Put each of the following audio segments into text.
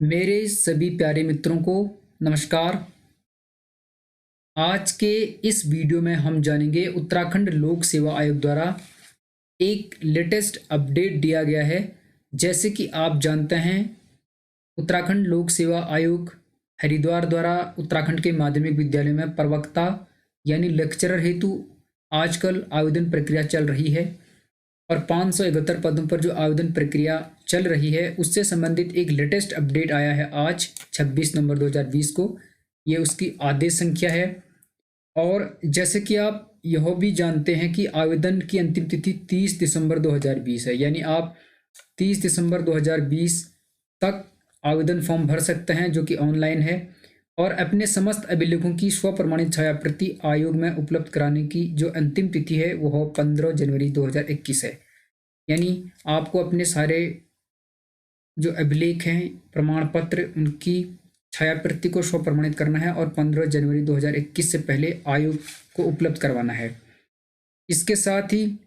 मेरे सभी प्यारे मित्रों को नमस्कार। आज के इस वीडियो में हम जानेंगे उत्तराखंड लोक सेवा आयोग द्वारा एक लेटेस्ट अपडेट दिया गया है। जैसे कि आप जानते हैं, उत्तराखंड लोक सेवा आयोग हरिद्वार द्वारा उत्तराखंड के माध्यमिक विद्यालय में प्रवक्ता यानी लेक्चरर हेतु आजकल आवेदन प्रक्रिया चल रही है और 571 पदों पर जो आवेदन प्रक्रिया चल रही है उससे संबंधित एक लेटेस्ट अपडेट आया है आज 26 नवंबर 2020 को। ये उसकी आदेश संख्या है। और जैसे कि आप यह भी जानते हैं कि आवेदन की अंतिम तिथि 30 दिसंबर 2020 है, यानी आप 30 दिसंबर 2020 तक आवेदन फॉर्म भर सकते हैं जो कि ऑनलाइन है, और अपने समस्त अभिलेखों की स्वप्रमाणित छायाप्रति आयोग में उपलब्ध कराने की जो अंतिम तिथि है वह 15 जनवरी 2021 है। यानी आपको अपने सारे जो अभिलेख हैं, प्रमाण पत्र, उनकी छायाप्रति को स्वप्रमाणित करना है और 15 जनवरी 2021 से पहले आयोग को उपलब्ध करवाना है। इसके साथ ही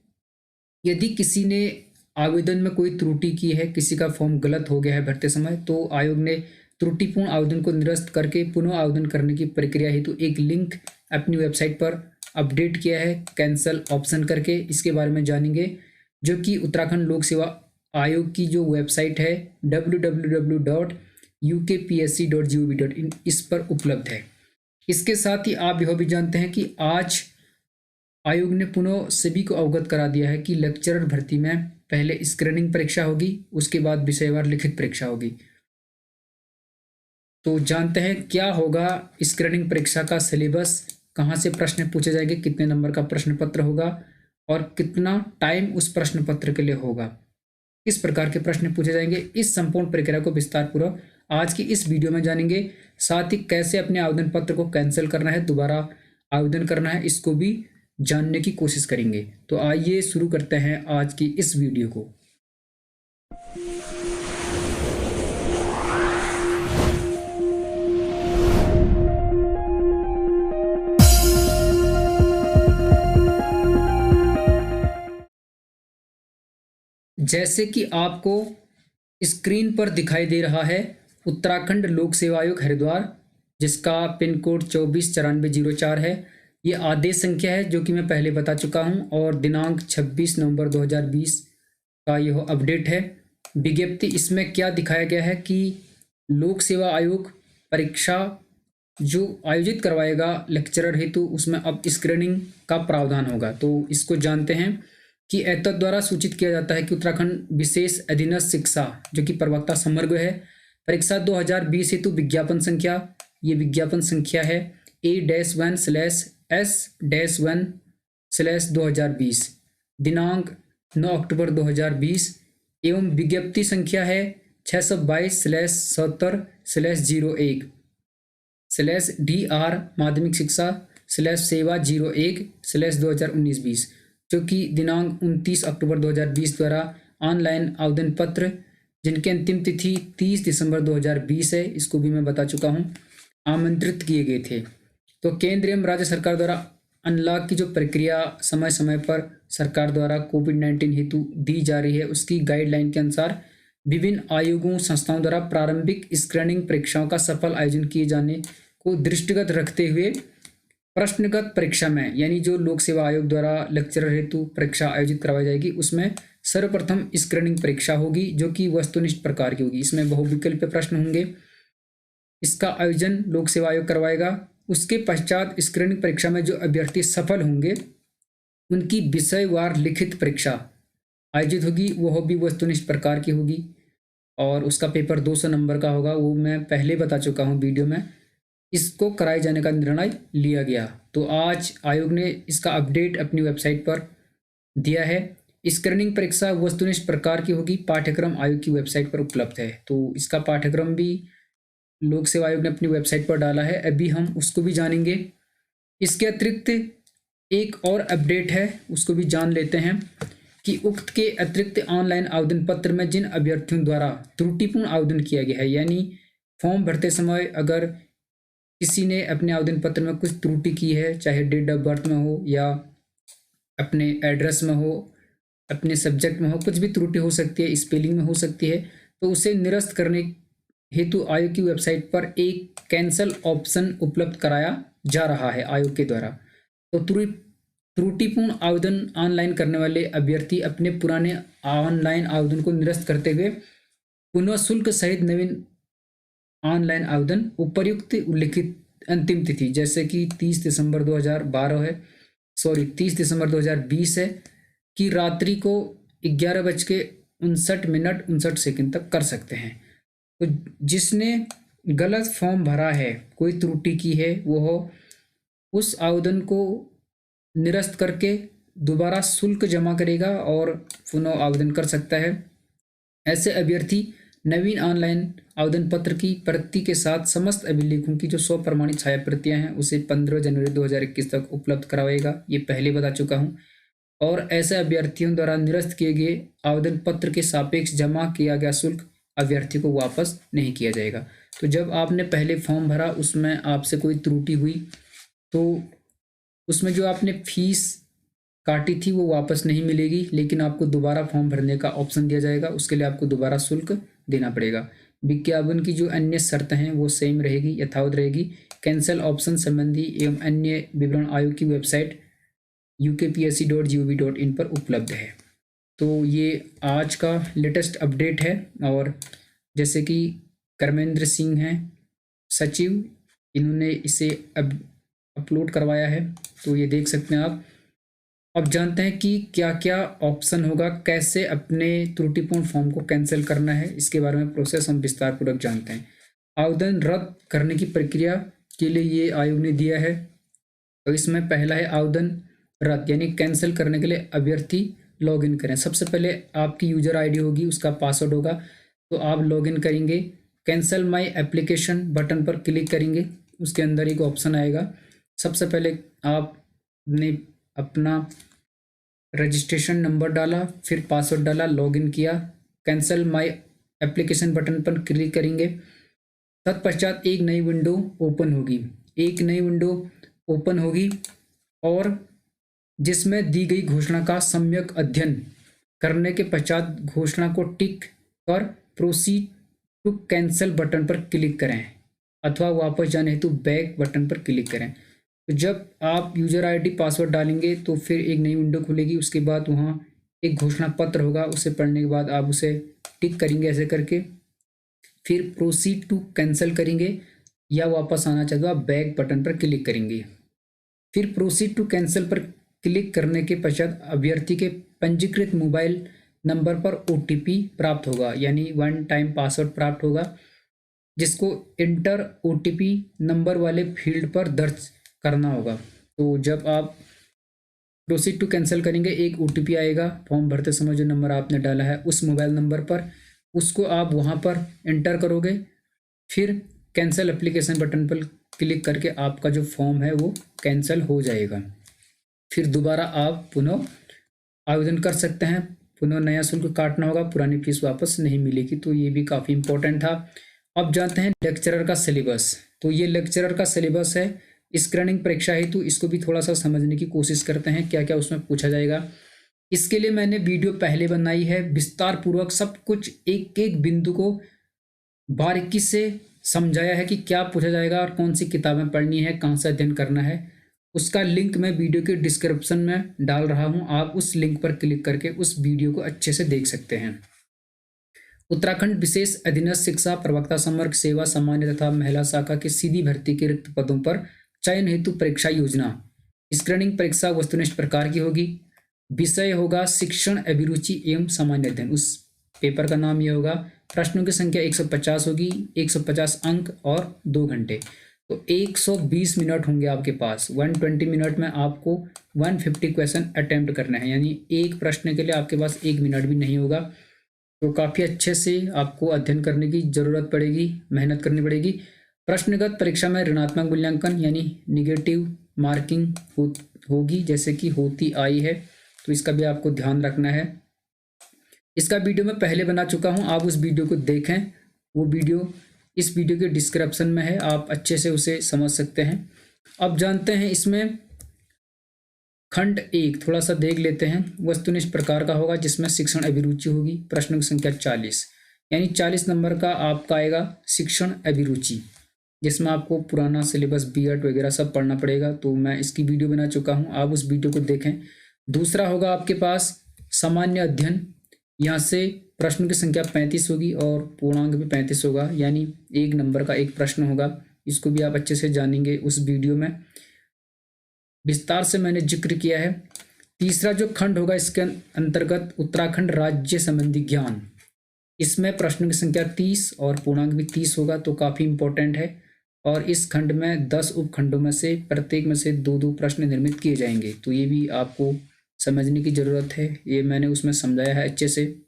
यदि किसी ने आवेदन में कोई त्रुटि की है, किसी का फॉर्म गलत हो गया है भरते समय, तो आयोग ने त्रुटिपूर्ण आवेदन को निरस्त करके पुनः आवेदन करने की प्रक्रिया हेतु एक लिंक अपनी वेबसाइट पर अपडेट किया है, कैंसल ऑप्शन करके। इसके बारे में जानेंगे, जो कि उत्तराखंड लोक सेवा आयोग की जो वेबसाइट है www.ukpsc.gov.in इस पर उपलब्ध है। इसके साथ ही आप यह भी जानते हैं कि आज आयोग ने पुनः सभी को अवगत करा दिया है कि लेक्चरर भर्ती में पहले स्क्रीनिंग परीक्षा होगी, उसके बाद विषयवार लिखित परीक्षा होगी। तो जानते हैं क्या होगा स्क्रीनिंग परीक्षा का सिलेबस, कहाँ से प्रश्न पूछे जाएंगे, कितने नंबर का प्रश्न पत्र होगा और कितना टाइम उस प्रश्न पत्र के लिए होगा, किस प्रकार के प्रश्न पूछे जाएंगे। इस संपूर्ण प्रक्रिया को विस्तार पूर्वक आज की इस वीडियो में जानेंगे। साथ ही कैसे अपने आवेदन पत्र को कैंसिल करना है, दोबारा आवेदन करना है, इसको भी जानने की कोशिश करेंगे। तो आइए शुरू करते हैं आज की इस वीडियो को। जैसे कि आपको स्क्रीन पर दिखाई दे रहा है, उत्तराखंड लोक सेवा आयोग हरिद्वार, जिसका पिन कोड 249404 है, ये आदेश संख्या है जो कि मैं पहले बता चुका हूं, और दिनांक 26 नवंबर 2020 का यह अपडेट है। विज्ञप्ति इसमें क्या दिखाया गया है कि लोक सेवा आयोग परीक्षा जो आयोजित करवाएगा लेक्चरर हेतु, उसमें अब स्क्रीनिंग का प्रावधान होगा। तो इसको जानते हैं कि एतद द्वारा सूचित किया जाता है कि उत्तराखंड विशेष अधीनस्थ शिक्षा, जो कि प्रवक्ता समग्र है, परीक्षा 2020 हेतु विज्ञापन संख्या, ये विज्ञापन संख्या है A-1/S-1/2020, दिनांक 9 अक्टूबर 2020, एवं विज्ञप्ति संख्या है 622/70/01/DR माध्यमिक शिक्षा सेवा 01/2019-20, जो कि दिनांक 29 अक्टूबर 2020 द्वारा ऑनलाइन आवेदन पत्र, जिनकी अंतिम तिथि 30 दिसंबर 2020 है, इसको भी मैं बता चुका हूँ, आमंत्रित किए गए थे। तो केंद्र एवं राज्य सरकार द्वारा अनलॉक की जो प्रक्रिया समय समय पर सरकार द्वारा कोविड-19 हेतु दी जा रही है, उसकी गाइडलाइन के अनुसार विभिन्न आयोगों संस्थाओं द्वारा प्रारंभिक स्क्रीनिंग परीक्षाओं का सफल आयोजन किए जाने को दृष्टिगत रखते हुए प्रश्नगत परीक्षा में, यानी जो लोक सेवा आयोग द्वारा लेक्चरर हेतु परीक्षा आयोजित करवाई जाएगी, उसमें सर्वप्रथम स्क्रीनिंग परीक्षा होगी जो कि वस्तुनिष्ठ प्रकार की होगी। इसमें बहुविकल्पीय प्रश्न होंगे, इसका आयोजन लोक सेवा आयोग करवाएगा। उसके पश्चात स्क्रीनिंग परीक्षा में जो अभ्यर्थी सफल होंगे उनकी विषयवार लिखित परीक्षा आयोजित होगी, वह भी वस्तुनिष्ठ प्रकार की होगी, और उसका पेपर 200 नंबर का होगा। वो मैं पहले बता चुका हूँ वीडियो में। इसको कराए जाने का निर्णय लिया गया। तो आज आयोग ने इसका अपडेट अपनी वेबसाइट पर दिया है। स्क्रीनिंग परीक्षा वस्तुनिष्ठ प्रकार की होगी, पाठ्यक्रम आयोग की वेबसाइट पर उपलब्ध है। तो इसका पाठ्यक्रम भी लोक सेवा आयोग ने अपनी वेबसाइट पर डाला है, अभी हम उसको भी जानेंगे। इसके अतिरिक्त एक और अपडेट है, उसको भी जान लेते हैं कि उक्त के अतिरिक्त ऑनलाइन आवेदन पत्र में जिन अभ्यर्थियों द्वारा त्रुटिपूर्ण आवेदन किया गया है, यानी फॉर्म भरते समय अगर किसी ने अपने आवेदन पत्र में कुछ त्रुटि की है, चाहे डेट ऑफ बर्थ में हो या अपने एड्रेस में हो, अपने सब्जेक्ट में हो, कुछ भी त्रुटि हो सकती है, स्पेलिंग में हो सकती है, तो उसे निरस्त करने हेतु आयोग की वेबसाइट पर एक कैंसल ऑप्शन उपलब्ध कराया जा रहा है आयोग के द्वारा। तो त्रुटिपूर्ण आवेदन ऑनलाइन करने वाले अभ्यर्थी अपने पुराने ऑनलाइन आवेदन को निरस्त करते हुए पुनः शुल्क सहित नवीन ऑनलाइन आवेदन उपर्युक्त उल्लिखित अंतिम तिथि जैसे कि 30 दिसंबर 2012 है, 30 दिसंबर 2020 है, कि रात्रि को 11:59 तक कर सकते हैं। तो जिसने गलत फॉर्म भरा है, कोई त्रुटि की है, वो उस आवेदन को निरस्त करके दोबारा शुल्क जमा करेगा और पुनः आवेदन कर सकता है। ऐसे अभ्यर्थी नवीन ऑनलाइन आवेदन पत्र की प्रति के साथ समस्त अभिलेखों की जो 100 प्रमाणित छाया प्रतियां हैं उसे 15 जनवरी 2021 तक उपलब्ध करवाएगा। ये पहले बता चुका हूँ। और ऐसे अभ्यर्थियों द्वारा निरस्त किए गए आवेदन पत्र के सापेक्ष जमा किया गया शुल्क अभ्यर्थी को वापस नहीं किया जाएगा। तो जब आपने पहले फॉर्म भरा उसमें आपसे कोई त्रुटि हुई तो उसमें जो आपने फीस काटी थी वो वापस नहीं मिलेगी, लेकिन आपको दोबारा फॉर्म भरने का ऑप्शन दिया जाएगा। उसके लिए आपको दोबारा शुल्क देना पड़ेगा। विज्ञापन की जो अन्य शर्तें हैं वो सेम रहेगी, यथावत रहेगी। कैंसल ऑप्शन संबंधी एवं अन्य विवरण आयोग की वेबसाइट ukpsc.gov.in पर उपलब्ध है। तो ये आज का लेटेस्ट अपडेट है। और जैसे कि कर्मेंद्र सिंह हैं सचिव, इन्होंने इसे अपलोड करवाया है, तो ये देख सकते हैं आप। अब जानते हैं कि क्या क्या ऑप्शन होगा, कैसे अपने त्रुटिपूर्ण फॉर्म को कैंसिल करना है। इसके बारे में प्रोसेस हम विस्तार पूर्वक जानते हैं। आवेदन रद्द करने की प्रक्रिया के लिए ये आयोग ने दिया है। तो इसमें पहला है आवेदन रद्द यानी कैंसिल करने के लिए अभ्यर्थी लॉगिन करें। सबसे पहले आपकी यूजर आईडी होगी, उसका पासवर्ड होगा, तो आप लॉगिन करेंगे। कैंसिल माई एप्लीकेशन बटन पर क्लिक करेंगे, उसके अंदर एक ऑप्शन आएगा। सबसे पहले आपने अपना रजिस्ट्रेशन नंबर डाला, फिर पासवर्ड डाला, लॉगिन किया। कैंसिल माई एप्लीकेशन बटन पर क्लिक करेंगे। तत्पश्चात एक नई विंडो ओपन होगी और जिसमें दी गई घोषणा का सम्यक अध्ययन करने के पश्चात घोषणा को टिक कर प्रोसीड टू कैंसिल बटन पर क्लिक करें अथवा वापस जाने हेतु बैक बटन पर क्लिक करें। तो जब आप यूजर आईडी पासवर्ड डालेंगे तो फिर एक नई विंडो खुलेगी। उसके बाद वहाँ एक घोषणा पत्र होगा, उसे पढ़ने के बाद आप उसे टिक करेंगे ऐसे करके, फिर प्रोसीड टू कैंसिल करेंगे या वापस आना चाहते हो आप बैक बटन पर क्लिक करेंगे। फिर प्रोसीड टू कैंसिल पर क्लिक करने के पश्चात अभ्यर्थी के पंजीकृत मोबाइल नंबर पर OTP प्राप्त होगा, यानी 1 टाइम पासवर्ड प्राप्त होगा, जिसको इंटर OTP नंबर वाले फील्ड पर दर्ज करना होगा। तो जब आप प्रोसीड टू कैंसिल करेंगे एक OTP आएगा फॉर्म भरते समय, जो नंबर आपने डाला है उस मोबाइल नंबर पर, उसको आप वहाँ पर एंटर करोगे। फिर कैंसिल एप्लीकेशन बटन पर क्लिक करके आपका जो फॉर्म है वो कैंसिल हो जाएगा। फिर दोबारा आप पुनः आवेदन कर सकते हैं। पुनः नया शुल्क काटना होगा, पुरानी फीस वापस नहीं मिलेगी। तो ये भी काफ़ी इंपॉर्टेंट था। अब जानते हैं लेक्चरर का सिलेबस। तो ये लेक्चरर का सिलेबस है स्क्रीनिंग परीक्षा हेतु, तो इसको भी थोड़ा सा समझने की कोशिश करते हैं क्या क्या उसमें पूछा जाएगा। इसके लिए मैंने वीडियो पहले बनाई है, विस्तार पूर्वक सब कुछ एक एक बिंदु को बारीकी से समझाया है कि क्या पूछा जाएगा और कौन सी किताबें पढ़नी है, कहाँ से अध्ययन करना है। उसका लिंक मैं वीडियो के डिस्क्रिप्शन में डाल रहा हूँ, आप उस लिंक पर क्लिक करके उस वीडियो को अच्छे से देख सकते हैं। उत्तराखंड विशेष अधीनस्थ शिक्षा प्रवक्ता संवर्ग सेवा सामान्य तथा महिला शाखा के सीधी भर्ती के रिक्त पदों पर चयन हेतु परीक्षा योजना। स्क्रीनिंग परीक्षा वस्तुनिष्ठ प्रकार की होगी। विषय होगा शिक्षण अभिरुचि एवं सामान्य अध्ययन, उस पेपर का नाम यह होगा। प्रश्नों की संख्या 150 होगी, 150 अंक और 2 घंटे। तो 120 मिनट होंगे आपके पास। 120 मिनट में आपको 150 क्वेश्चन अटेम्प्ट करना है, यानी एक प्रश्न के लिए आपके पास 1 मिनट भी नहीं होगा। तो काफ़ी अच्छे से आपको अध्ययन करने की ज़रूरत पड़ेगी, मेहनत करनी पड़ेगी। प्रश्नगत परीक्षा में ऋणात्मक मूल्यांकन यानी निगेटिव मार्किंग होगी, जैसे कि होती आई है, तो इसका भी आपको ध्यान रखना है। इसका वीडियो मैं पहले बना चुका हूं, आप उस वीडियो को देखें। वो वीडियो इस वीडियो के डिस्क्रिप्शन में है, आप अच्छे से उसे समझ सकते हैं। अब जानते हैं इसमें खंड 1 थोड़ा सा देख लेते हैं। वस्तुनिष्ठ प्रकार का होगा, जिसमें शिक्षण अभिरुचि होगी। प्रश्नों की संख्या 40। यानी 40 नंबर का आपका आएगा शिक्षण अभिरुचि, जिसमें आपको पुराना सिलेबस बीएड वगैरह सब पढ़ना पड़ेगा। तो मैं इसकी वीडियो बना चुका हूँ, आप उस वीडियो को देखें। दूसरा होगा आपके पास सामान्य अध्ययन, यहाँ से प्रश्न की संख्या 35 होगी और पूर्णांक भी 35 होगा, यानी 1 नंबर का एक प्रश्न होगा। इसको भी आप अच्छे से जानेंगे उस वीडियो में, विस्तार से मैंने जिक्र किया है। तीसरा जो खंड होगा इसके अंतर्गत उत्तराखंड राज्य संबंधी ज्ञान, इसमें प्रश्न की संख्या 30 और पूर्णांक भी 30 होगा, तो काफ़ी इंपॉर्टेंट है। और इस खंड में 10 उपखंडों में से प्रत्येक में से 2-2 प्रश्न निर्मित किए जाएंगे, तो ये भी आपको समझने की ज़रूरत है, ये मैंने उसमें समझाया है अच्छे से।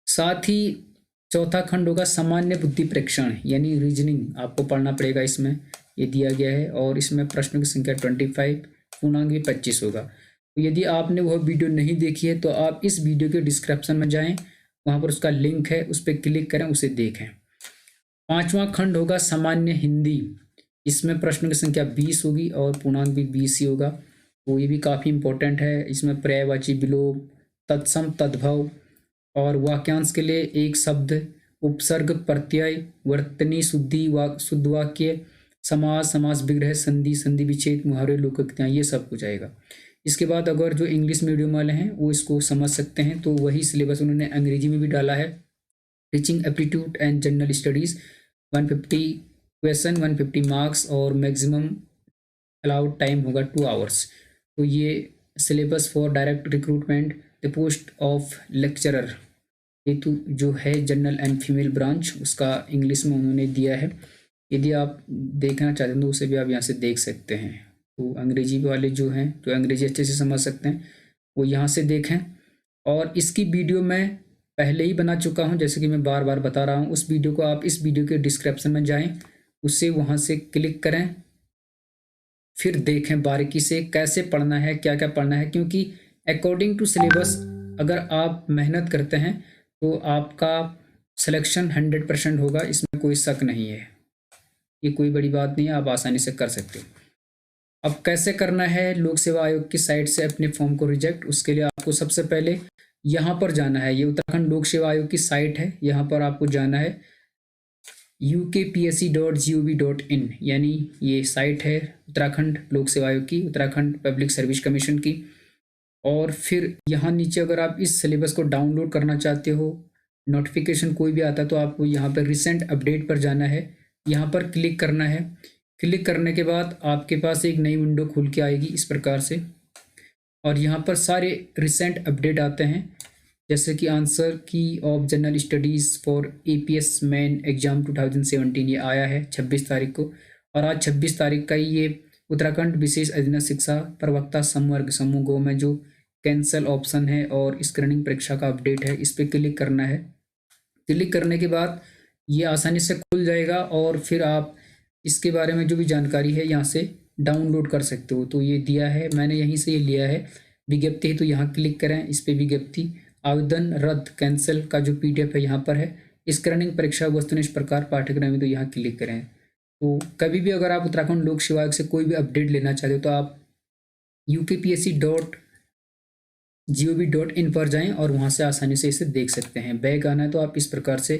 साथ ही चौथा खंड होगा सामान्य बुद्धि परीक्षण, यानी रीजनिंग आपको पढ़ना पड़ेगा, इसमें ये दिया गया है। और इसमें प्रश्नों की संख्या 25, पूर्णांक भी 25 होगा। तो यदि आपने वह वीडियो नहीं देखी है तो आप इस वीडियो के डिस्क्रिप्शन में जाएं, वहाँ पर उसका लिंक है, उस पर क्लिक करें, उसे देखें। पांचवा खंड होगा सामान्य हिंदी, इसमें प्रश्न की संख्या 20 होगी और पूर्णांक भी 20 ही होगा, तो ये भी काफ़ी इंपॉर्टेंट है। इसमें पर्यायवाची विलोम, तत्सम तद्भव और वाक्यांश के लिए एक शब्द, उपसर्ग, प्रत्यय, वर्तनी शुद्धि, शुद्ध वाक्य, समास, समास विग्रह, संधि, संधि विच्छेद, मुहावरे, लोकोक्तियाँ, ये सब कुछ आएगा। इसके बाद अगर जो इंग्लिश मीडियम वाले हैं वो इसको समझ सकते हैं, तो वही सिलेबस उन्होंने अंग्रेजी में भी डाला है। Teaching aptitude and general studies 150 question, 150 marks और मैक्सिमम अलाउड टाइम होगा 2 आवर्स। तो ये syllabus for direct recruitment the post of lecturer हेतु जो है जनरल एंड फीमेल ब्रांच, उसका इंग्लिश में उन्होंने दिया है। यदि आप देखना चाहते हैं तो उसे भी आप यहाँ से देख सकते हैं। तो अंग्रेजी वाले जो हैं, जो अंग्रेजी अच्छे से समझ सकते हैं, वो यहाँ से देखें। और इसकी वीडियो मैं पहले ही बना चुका हूँ, जैसे कि मैं बार बार बता रहा हूँ। उस वीडियो को आप इस वीडियो के डिस्क्रिप्शन में जाएं, उससे वहाँ से क्लिक करें, फिर देखें बारीकी से कैसे पढ़ना है, क्या क्या पढ़ना है। क्योंकि अकॉर्डिंग टू सिलेबस अगर आप मेहनत करते हैं तो आपका सिलेक्शन 100% होगा, इसमें कोई शक नहीं है। ये कोई बड़ी बात नहीं है, आप आसानी से कर सकते हो। अब कैसे करना है लोक सेवा आयोग की साइट से अपने फॉर्म को रिजेक्ट, उसके लिए आपको सबसे पहले यहाँ पर जाना है। ये उत्तराखंड लोक सेवा आयोग की साइट है, यहाँ पर आपको जाना है ukpsc.gov.in, यानी ये साइट है उत्तराखंड लोक सेवा आयोग की, उत्तराखंड पब्लिक सर्विस कमीशन की। और फिर यहाँ नीचे अगर आप इस सिलेबस को डाउनलोड करना चाहते हो, नोटिफिकेशन कोई भी आता है, तो आपको यहाँ पर रिसेंट अपडेट पर जाना है, यहाँ पर क्लिक करना है। क्लिक करने के बाद आपके पास एक नई विंडो खुल के आएगी इस प्रकार से, और यहाँ पर सारे रिसेंट अपडेट आते हैं, जैसे कि आंसर की of general studies for APS main exam 2017 ये आया है 26 तारीख को। और आज 26 तारीख का ही ये उत्तराखंड विशेष अधीनस्थ शिक्षा प्रवक्ता संवर्ग समूह गो में जो कैंसल ऑप्शन है और स्क्रीनिंग परीक्षा का अपडेट है, इस पर क्लिक करना है। क्लिक करने के बाद ये आसानी से खुल जाएगा और फिर आप इसके बारे में जो भी जानकारी है यहाँ से डाउनलोड कर सकते हो। तो ये दिया है, मैंने यहीं से ये लिया है। विज्ञप्ति है तो यहाँ क्लिक करें, इस पर विज्ञप्ति आवेदन रद्द कैंसिल का जो PDF है यहाँ पर है। स्क्रीनिंग परीक्षा वस्तुनिष्ठ प्रकार पाठ्यक्रम है तो यहाँ क्लिक करें। तो कभी भी अगर आप उत्तराखंड लोक सेवा आयोग से कोई भी अपडेट लेना चाहते हो तो आप ukpsc.gov.in पर जाएं और वहाँ से आसानी से इसे देख सकते हैं। बैक आना है तो आप इस प्रकार से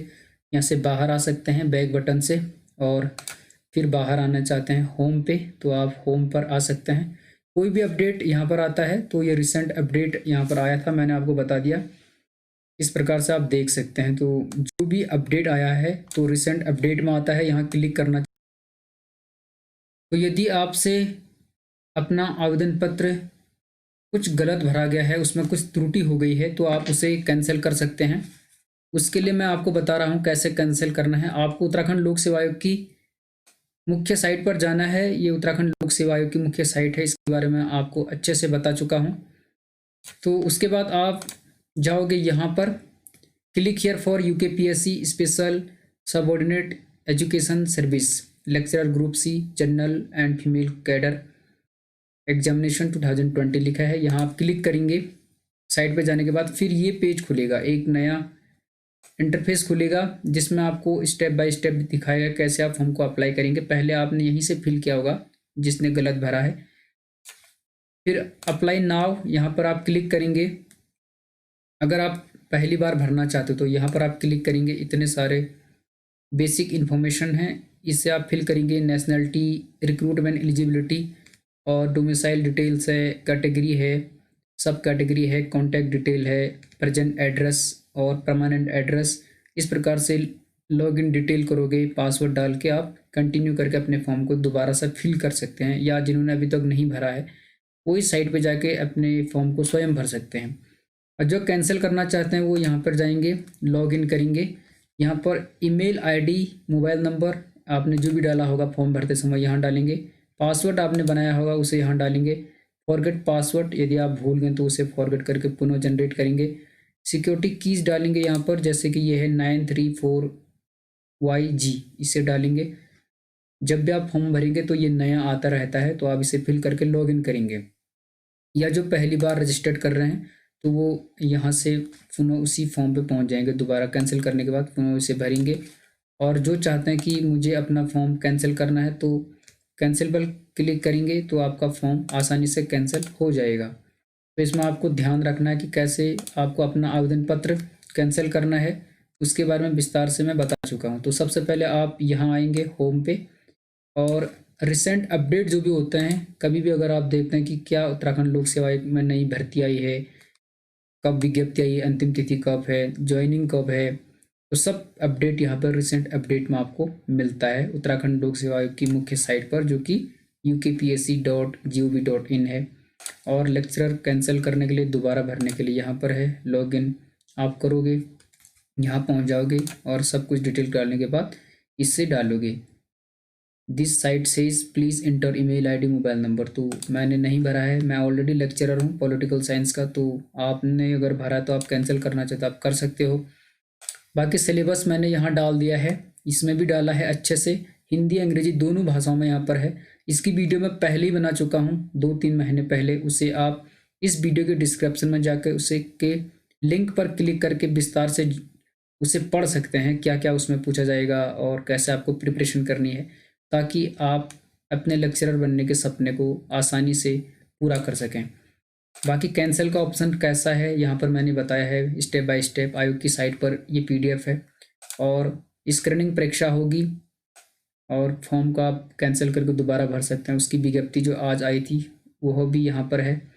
यहाँ से बाहर आ सकते हैं बैक बटन से, और फिर बाहर आना चाहते हैं होम पे तो आप होम पर आ सकते हैं। कोई भी अपडेट यहाँ पर आता है तो ये रिसेंट अपडेट यहाँ पर आया था, मैंने आपको बता दिया, इस प्रकार से आप देख सकते हैं। तो जो भी अपडेट आया है तो रिसेंट अपडेट में आता है, यहाँ क्लिक करना। तो यदि आपसे अपना आवेदन पत्र कुछ गलत भरा गया है, उसमें कुछ त्रुटि हो गई है, तो आप उसे कैंसिल कर सकते हैं। उसके लिए मैं आपको बता रहा हूँ कैसे कैंसिल करना है। आपको उत्तराखंड लोक सेवा आयोग की मुख्य साइट पर जाना है। ये उत्तराखंड लोक सेवा आयोग की मुख्य साइट है, इसके बारे में आपको अच्छे से बता चुका हूँ। तो उसके बाद आप जाओगे यहाँ पर, click here for UKPSC special subordinate education service lecturer group C general and female cadre examination 2020 लिखा है। यहाँ आप क्लिक करेंगे। साइट पे जाने के बाद फिर ये पेज खुलेगा, एक नया इंटरफेस खुलेगा जिसमें आपको स्टेप बाय स्टेप दिखाएगा कैसे आप फॉर्म को अप्लाई करेंगे। पहले आपने यहीं से फिल किया होगा जिसने गलत भरा है। फिर अप्लाई नाउ यहाँ पर आप क्लिक करेंगे। अगर आप पहली बार भरना चाहते हो तो यहाँ पर आप क्लिक करेंगे। इतने सारे बेसिक इन्फॉर्मेशन हैं, इससे आप फिल करेंगे। नेशनलिटी, रिक्रूटमेंट एलिजिबिलिटी और डोमिसाइल डिटेल्स है, कैटेगरी है, सब कैटेगरी है, कॉन्टैक्ट डिटेल है, प्रेजेंट एड्रेस और परमानेंट एड्रेस। इस प्रकार से लॉगिन डिटेल करोगे, पासवर्ड डाल के आप कंटिन्यू करके अपने फॉर्म को दोबारा से फिल कर सकते हैं, या जिन्होंने अभी तक नहीं भरा है वो इस साइट पे जाके अपने फॉर्म को स्वयं भर सकते हैं। और जो कैंसिल करना चाहते हैं वो यहाँ पर जाएंगे, लॉगिन करेंगे। यहाँ पर ईमेल आईडी, मोबाइल नंबर आपने जो भी डाला होगा फॉर्म भरते समय यहाँ डालेंगे। पासवर्ड आपने बनाया होगा उसे यहाँ डालेंगे। फॉरगेट पासवर्ड, यदि आप भूल गए तो उसे फॉरगेट करके पुनः जनरेट करेंगे। सिक्योरिटी कीज डालेंगे यहाँ पर, जैसे कि ये है 934YG, इसे डालेंगे। जब भी आप फॉर्म भरेंगे तो ये नया आता रहता है, तो आप इसे फिल करके लॉगिन करेंगे। या जो पहली बार रजिस्टर्ड कर रहे हैं तो वो यहाँ से पुनः उसी फॉर्म पे पहुँच जाएंगे। दोबारा कैंसिल करने के बाद पुनः इसे भरेंगे। और जो चाहते हैं कि मुझे अपना फॉर्म कैंसिल करना है तो कैंसिल पर क्लिक करेंगे, तो आपका फॉर्म आसानी से कैंसिल हो जाएगा। तो इसमें आपको ध्यान रखना है कि कैसे आपको अपना आवेदन पत्र कैंसिल करना है, उसके बारे में विस्तार से मैं बता चुका हूँ। तो सबसे पहले आप यहाँ आएंगे होम पे, और रिसेंट अपडेट जो भी होते हैं, कभी भी अगर आप देखते हैं कि क्या उत्तराखंड लोक सेवा आयोग में नई भर्ती आई है, कब विज्ञप्ति आई है, अंतिम तिथि कब है, ज्वाइनिंग कब है, तो सब अपडेट यहाँ पर रिसेंट अपडेट में आपको मिलता है उत्तराखंड लोक सेवा आयोग की मुख्य साइट पर, जो कि ukpsc.gov.in है। और लेक्चरर कैंसिल करने के लिए, दोबारा भरने के लिए यहाँ पर है, लॉगिन आप करोगे, यहाँ पहुँच जाओगे और सब कुछ डिटेल डालने के बाद इससे डालोगे this site says please inter email ID, mobile number. तो मैंने नहीं भरा है, मैं ऑलरेडी लेक्चरर हूँ पॉलिटिकल साइंस का, तो आपने अगर भरा तो आप कैंसिल करना चाहते आप कर सकते हो। बाकी सिलेबस मैंने यहाँ डाल दिया है, इसमें भी डाला है अच्छे से, हिंदी अंग्रेजी दोनों भाषाओं में यहाँ पर है। इसकी वीडियो मैं पहले ही बना चुका हूँ 2-3 महीने पहले, उसे आप इस वीडियो के डिस्क्रिप्शन में जाकर उसे के लिंक पर क्लिक करके विस्तार से उसे पढ़ सकते हैं, क्या क्या उसमें पूछा जाएगा और कैसे आपको प्रिपरेशन करनी है, ताकि आप अपने लेक्चरर बनने के सपने को आसानी से पूरा कर सकें। बाकी कैंसिल का ऑप्शन कैसा है यहाँ पर मैंने बताया है स्टेप बाय स्टेप, आयोग की साइट पर ये PDF है। और स्क्रीनिंग परीक्षा होगी और फॉर्म का आप कैंसिल करके दोबारा भर सकते हैं। उसकी विज्ञप्ति जो आज आई थी वह भी यहाँ पर है।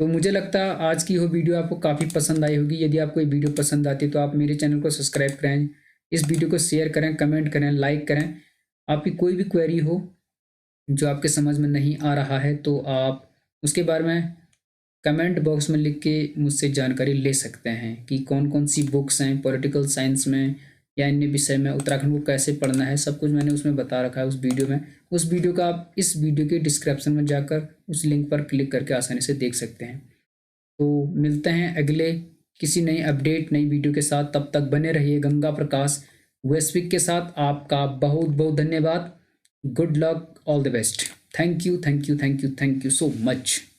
तो मुझे लगता है आज की वो वीडियो आपको काफ़ी पसंद आई होगी। यदि आपको ये वीडियो पसंद आती है तो आप मेरे चैनल को सब्सक्राइब करें, इस वीडियो को शेयर करें, कमेंट करें, लाइक करें। आपकी कोई भी क्वेरी हो जो आपके समझ में नहीं आ रहा है तो आप उसके बारे में कमेंट बॉक्स में लिख के मुझसे जानकारी ले सकते हैं कि कौन कौन सी बुक्स हैं पॉलिटिकल साइंस में या अन्य विषय में उत्तराखंड को कैसे पढ़ना है, सब कुछ मैंने उसमें बता रखा है उस वीडियो में। उस वीडियो का आप इस वीडियो के डिस्क्रिप्शन में जाकर उस लिंक पर क्लिक करके आसानी से देख सकते हैं। तो मिलते हैं अगले किसी नई अपडेट, नई वीडियो के साथ। तब तक बने रहिए गंगा प्रकाश वैश्विक के साथ। आपका बहुत बहुत धन्यवाद। Good luck, all the best. Thank you, thank you, thank you, thank you so much.